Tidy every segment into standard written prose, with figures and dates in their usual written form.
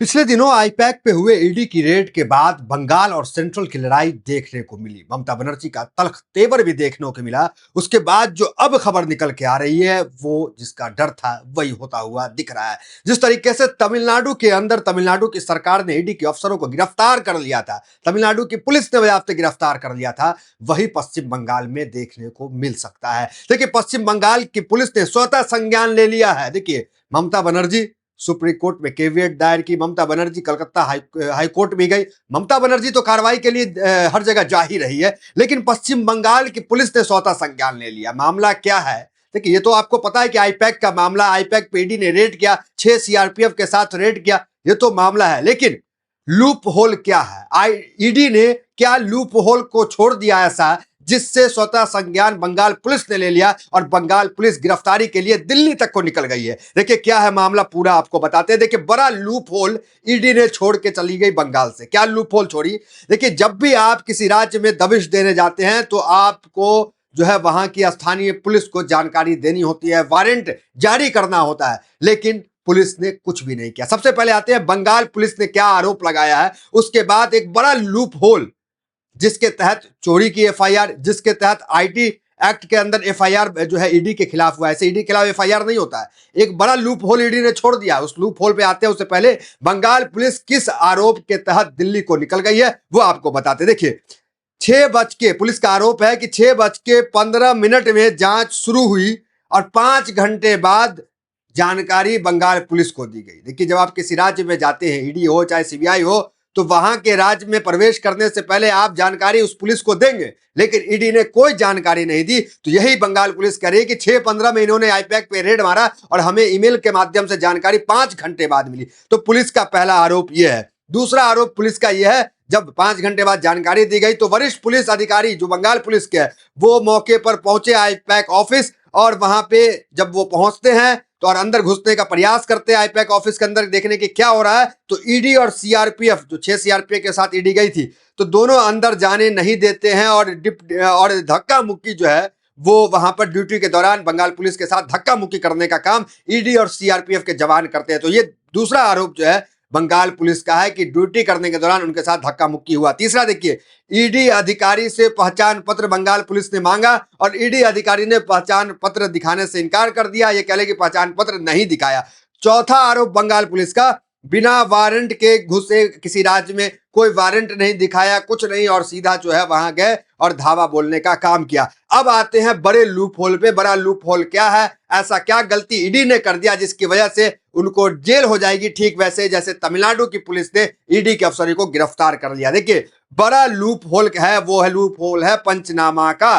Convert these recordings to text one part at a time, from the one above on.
पिछले दिनों आईपैक पे हुए ईडी की रेड के बाद बंगाल और सेंट्रल की लड़ाई देखने को मिली। ममता बनर्जी का तल्ख तेवर भी देखने को मिला। उसके बाद जो अब खबर निकल के आ रही है वो जिसका डर था वही होता हुआ दिख रहा है। जिस तरीके से तमिलनाडु के अंदर तमिलनाडु की सरकार ने ईडी के अफसरों को गिरफ्तार कर लिया था, तमिलनाडु की पुलिस ने बाज़ाब्ते गिरफ्तार कर लिया था, वही पश्चिम बंगाल में देखने को मिल सकता है। देखिए, पश्चिम बंगाल की पुलिस ने स्वतः संज्ञान ले लिया है। देखिए, ममता बनर्जी सुप्रीम कोर्ट में केविएट दायर की, ममता बनर्जी कलकत्ता हाई कोर्ट भी गई। ममता बनर्जी तो कार्रवाई के लिए हर जगह जा ही रही है, लेकिन पश्चिम बंगाल की पुलिस ने स्वतः संज्ञान ले लिया। मामला क्या है? देखिए, ये तो आपको पता है कि आईपैक का मामला, आईपैक पे ईडी ने रेड किया, 6 सीआरपीएफ के साथ रेड किया, ये तो मामला है। लेकिन लूप होल क्या है? ईडी ने क्या लूप होल को छोड़ दिया ऐसा जिससे स्वतः संज्ञान बंगाल पुलिस ने ले लिया और बंगाल पुलिस गिरफ्तारी के लिए दिल्ली तक को निकल गई है। देखिए, क्या है मामला, पूरा आपको बताते हैं। देखिए, बड़ा लूप होल ईडी ने छोड़ के चली गई बंगाल से। क्या लूप होल छोड़ी? देखिए, जब भी आप किसी राज्य में दबिश देने जाते हैं तो आपको जो है वहां की स्थानीय पुलिस को जानकारी देनी होती है, वारंट जारी करना होता है, लेकिन पुलिस ने कुछ भी नहीं किया। सबसे पहले आते हैं बंगाल पुलिस ने क्या आरोप लगाया है, उसके बाद एक बड़ा लूप होल जिसके तहत चोरी की एफआईआर, जिसके तहत आईटी एक्ट के अंदर एफआईआर जो है ईडी के खिलाफ हुआ है। ऐसे ईडी के खिलाफ एफआईआर नहीं होता है। एक बड़ा लूप होल ईडी ने छोड़ दिया। उस लूप होल पे आते हैं, उससे पहले बंगाल पुलिस किस आरोप के तहत दिल्ली को निकल गई है वो आपको बताते। देखिए, 6 बज के पुलिस का आरोप है कि 6:15 में जांच शुरू हुई और 5 घंटे बाद जानकारी बंगाल पुलिस को दी गई। देखिए, जब आप किसी राज्य में जाते हैं, ईडी हो चाहे सीबीआई हो, तो वहां के राज्य में प्रवेश करने से पहले आप जानकारी उस पुलिस को देंगे, लेकिन ईडी ने कोई जानकारी नहीं दी। तो यही बंगाल पुलिस कह रही है कि 6:15 में इन्होंने आईपैक पे रेड मारा और हमें ईमेल के माध्यम से जानकारी 5 घंटे बाद मिली। तो पुलिस का पहला आरोप यह है। दूसरा आरोप पुलिस का यह है, जब 5 घंटे बाद जानकारी दी गई तो वरिष्ठ पुलिस अधिकारी जो बंगाल पुलिस के है वो मौके पर पहुंचे आईपैक ऑफिस, और वहां पे जब वो पहुंचते हैं तो और अंदर घुसने का प्रयास करते हैं आईपैक ऑफिस के अंदर देखने की क्या हो रहा है, तो ईडी और सीआरपीएफ, जो 6 सीआरपीएफ के साथ ईडी गई थी, तो दोनों अंदर जाने नहीं देते हैं और धक्का मुक्की जो है वो वहां पर ड्यूटी के दौरान बंगाल पुलिस के साथ धक्का मुक्की करने का काम ईडी और सीआरपीएफ के जवान करते हैं। तो ये दूसरा आरोप जो है बंगाल पुलिस का है कि ड्यूटी करने के दौरान उनके साथ धक्का मुक्की हुआ। तीसरा देखिए, ईडी अधिकारी से पहचान पत्र बंगाल पुलिस ने मांगा और ईडी अधिकारी ने पहचान पत्र दिखाने से इनकार कर दिया। ये कह ले कि पहचान पत्र नहीं दिखाया। चौथा आरोप बंगाल पुलिस का, बिना वारंट के घुसे किसी राज्य में, कोई वारंट नहीं दिखाया, कुछ नहीं, और सीधा जो है वहां गए और धावा बोलने का काम किया। अब आते हैं बड़े लूप होल पे। बड़ा लूप होल क्या है? ऐसा क्या गलती ईडी ने कर दिया जिसकी वजह से उनको जेल हो जाएगी, ठीक वैसे जैसे तमिलनाडु की पुलिस ने ईडी के अफसर को गिरफ्तार कर लिया। देखिए, बड़ा लूप होल है, वो है लूप होल है पंचनामा का।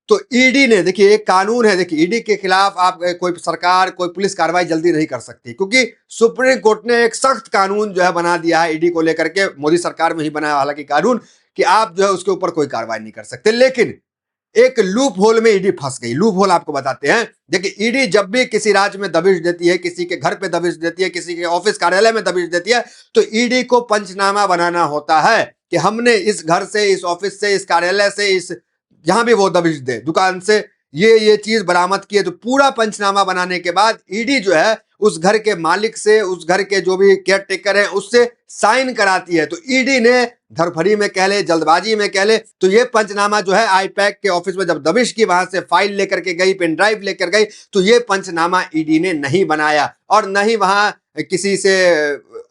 तो ईडी ने, देखिए एक कानून है, देखिए ईडी के खिलाफ आप कोई सरकार, कोई पुलिस कार्रवाई जल्दी नहीं कर सकती, क्योंकि सुप्रीम कोर्ट ने एक सख्त कानून जो है बना दिया है ईडी को लेकर के। मोदी सरकार में ही बनाया हालांकि कानून, कि आप जो है उसके ऊपर कोई कार्रवाई नहीं कर सकते। लेकिन एक लूप होल में ईडी फंस गई। लूप होल आपको बताते हैं। देखिए, ईडी जब भी किसी राज्य में दबिश देती है, किसी के घर पे दबिश देती है, किसी के ऑफिस कार्यालय में दबिश देती है, तो ईडी को पंचनामा बनाना होता है कि हमने इस घर से, इस ऑफिस से, इस कार्यालय से, इस जहां भी वो दबिश दे, दुकान से ये चीज बरामद की है। तो पूरा पंचनामा बनाने के बाद ईडी जो है उस घर के मालिक से, उस घर के जो भी केयर टेकर है उससे साइन कराती है। तो ईडी ने धरफड़ी में कह ले, जल्दबाजी में कह ले, तो ये पंचनामा जो है आईपैक के ऑफिस में जब दबिश की, वहां से फाइल लेकर के गई, पेन ड्राइव लेकर गई, तो ये पंचनामा ईडी ने नहीं बनाया और न ही वहां किसी से,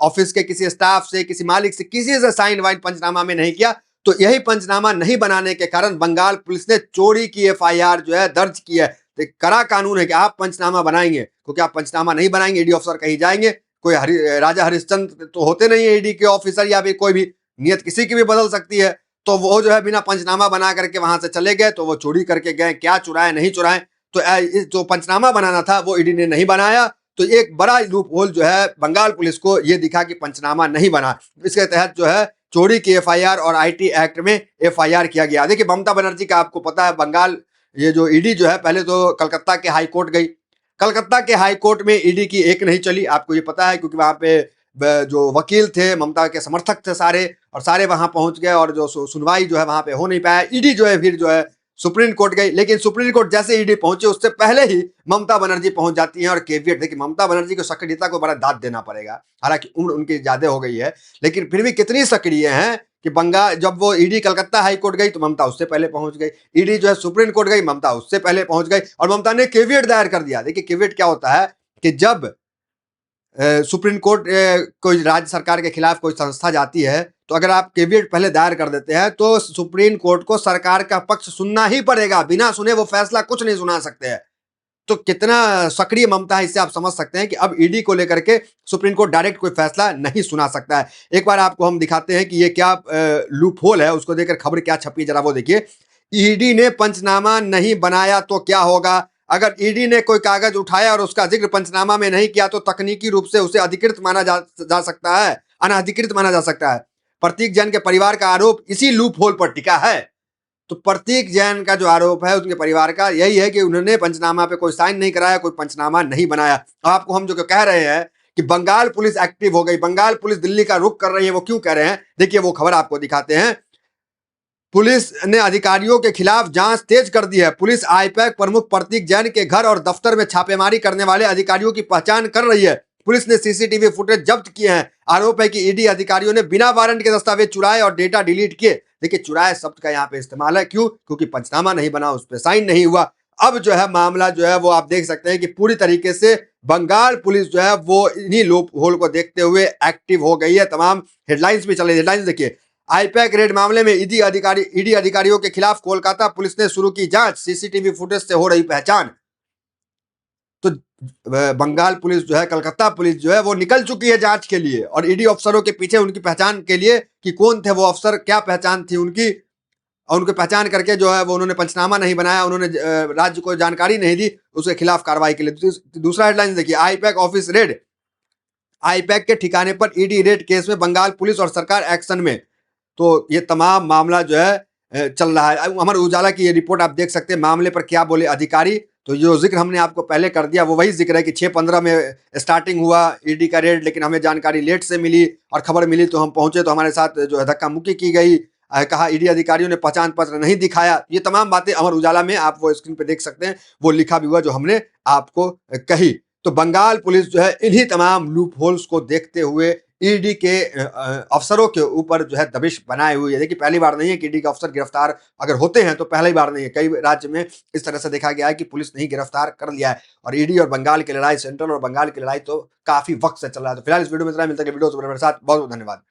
ऑफिस के किसी स्टाफ से, किसी मालिक से, किसी से साइन वाइन पंचनामा में नहीं किया। तो यही पंचनामा नहीं बनाने के कारण बंगाल पुलिस ने चोरी की एफआईआर जो है दर्ज की है। तो कड़ा कानून है कि आप पंचनामा बनाएंगे, क्योंकि आप पंचनामा नहीं बनाएंगे, ईडी ऑफिसर कहीं जाएंगे, कोई राजा हरिश्चंद्र तो होते नहीं है ईडी के ऑफिसर, या फिर कोई भी, नियत किसी की भी बदल सकती है। तो वो जो है बिना पंचनामा बना करके वहां से चले गए, तो वो चोरी करके गए, क्या चुराए नहीं चुराए। तो जो पंचनामा बनाना था वो ईडी ने नहीं बनाया। तो एक बड़ा लूप होल जो है बंगाल पुलिस को ये दिखा कि पंचनामा नहीं बना। इसके तहत जो है चोरी की एफआईआर और आईटी एक्ट में एफआईआर किया गया। देखिए, ममता बनर्जी का आपको पता है, बंगाल ये जो ईडी जो है पहले तो कलकत्ता के हाई कोर्ट गई। कलकत्ता के हाई कोर्ट में ईडी की एक नहीं चली, आपको ये पता है, क्योंकि वहां पे जो वकील थे, ममता के समर्थक थे सारे, और सारे वहां पहुंच गए और जो सुनवाई जो है वहां पे हो नहीं पाया। ईडी जो है फिर जो है सुप्रीम कोर्ट गई, लेकिन सुप्रीम कोर्ट जैसे ईडी पहुंचे उससे पहले ही ममता बनर्जी पहुंच जाती हैं और केवीएट। देखिए ममता बनर्जी को सक्रियता को बड़ा दाद देना पड़ेगा, हालांकि उम्र उनकी ज्यादा हो गई है, लेकिन फिर भी कितनी सक्रिय हैं कि बंगाल जब वो ईडी कलकत्ता हाई कोर्ट गई तो ममता उससे पहले पहुंच गई, ईडी जो है सुप्रीम कोर्ट गई ममता उससे पहले पहुंच गई और ममता ने केवीएट दायर कर दिया। देखिए केवीएट क्या होता है कि जब सुप्रीम कोर्ट कोई राज्य सरकार के खिलाफ कोई संस्था जाती है तो अगर आप केवीएट पहले दायर कर देते हैं तो सुप्रीम कोर्ट को सरकार का पक्ष सुनना ही पड़ेगा, बिना सुने वो फैसला कुछ नहीं सुना सकते हैं। तो कितना सक्रिय ममता है इससे आप समझ सकते हैं कि अब ईडी को लेकर के सुप्रीम कोर्ट डायरेक्ट कोई फैसला नहीं सुना सकता है। एक बार आपको हम दिखाते हैं कि ये क्या लूप होल है, उसको देखकर खबर क्या छपी जरा वो देखिए। ईडी ने पंचनामा नहीं बनाया तो क्या होगा? अगर ईडी ने कोई कागज उठाया और उसका जिक्र पंचनामा में नहीं किया तो तकनीकी रूप से उसे अधिकृत माना जा सकता है, अनधिकृत माना जा सकता है। प्रतीक जैन के परिवार का आरोप इसी लूप होल पर टिका है। तो प्रतीक जैन का जो आरोप है उनके परिवार का यही है कि उन्होंने पंचनामा पे कोई साइन नहीं कराया, कोई पंचनामा नहीं बनाया। आपको हम जो कह रहे हैं कि बंगाल पुलिस एक्टिव हो गई, बंगाल पुलिस दिल्ली का रुख कर रही है, वो क्यों कह रहे हैं देखिए वो खबर आपको दिखाते हैं। पुलिस ने अधिकारियों के खिलाफ जांच तेज कर दी है। पुलिस आईपैक प्रमुख प्रतीक जैन के घर और दफ्तर में छापेमारी करने वाले अधिकारियों की पहचान कर रही है। पुलिस ने सीसीटीवी फुटेज जब्त किए हैं। आरोप है कि ईडी अधिकारियों ने बिना वारंट के दस्तावेज चुराए और डेटा डिलीट किए। देखिए चुराए शब्द का यहाँ पे इस्तेमाल है, क्यों? क्योंकि पंचनामा नहीं बना, उस पर साइन नहीं हुआ। अब जो है मामला जो है वो आप देख सकते हैं कि पूरी तरीके से बंगाल पुलिस जो है वो इन्हीं लूप होल को देखते हुए एक्टिव हो गई है। तमाम हेडलाइंस भी चल रही है। हेडलाइंस देखिए, आईपैक रेड मामले में ईडी अधिकारियों के खिलाफ कोलकाता पुलिस ने शुरू की जांच, सीसीटीवी फुटेज से हो रही पहचान। तो बंगाल पुलिस जो है, कलकत्ता पुलिस जो है वो निकल चुकी है जांच के लिए और ईडी अफसरों के पीछे उनकी पहचान के लिए कि कौन थे वो अफसर, क्या पहचान थी उनकी, और उनकी पहचान करके जो है वो उन्होंने पंचनामा नहीं बनाया, उन्होंने राज्य को जानकारी नहीं दी, उसके खिलाफ कार्रवाई के लिए। दूसरा हेडलाइन देखिए, आईपैक ऑफिस रेड, आईपैक के ठिकाने पर ईडी रेड केस में बंगाल पुलिस और सरकार एक्शन में। तो ये तमाम मामला जो है चल रहा है। अमर उजाला की ये रिपोर्ट आप देख सकते हैं, मामले पर क्या बोले अधिकारी। तो जो जिक्र हमने आपको पहले कर दिया वो वही जिक्र है कि 6/15 में स्टार्टिंग हुआ ईडी का रेड, लेकिन हमें जानकारी लेट से मिली और खबर मिली तो हम पहुंचे तो हमारे साथ जो है धक्का मुक्की की गई। कहा ईडी अधिकारियों ने पहचान पत्र नहीं दिखाया। ये तमाम बातें अमर उजाला में आप वो स्क्रीन पे देख सकते हैं, वो लिखा भी हुआ जो हमने आपको कही। तो बंगाल पुलिस जो है इन्हीं तमाम लूप होल्स को देखते हुए ईडी के अफसरों के ऊपर जो है दबिश बनाए हुई है। देखिए पहली बार नहीं है कि ईडी के अफसर गिरफ्तार अगर होते हैं तो पहली बार नहीं है, कई राज्य में इस तरह से देखा गया है कि पुलिस ने ही गिरफ्तार कर लिया है। और ईडी और बंगाल की लड़ाई, सेंट्रल और बंगाल की लड़ाई तो काफी वक्त से चल रहा है। तो फिलहाल इस वीडियो में इतना, मिलता है वीडियो मेरे साथ। बहुत बहुत धन्यवाद।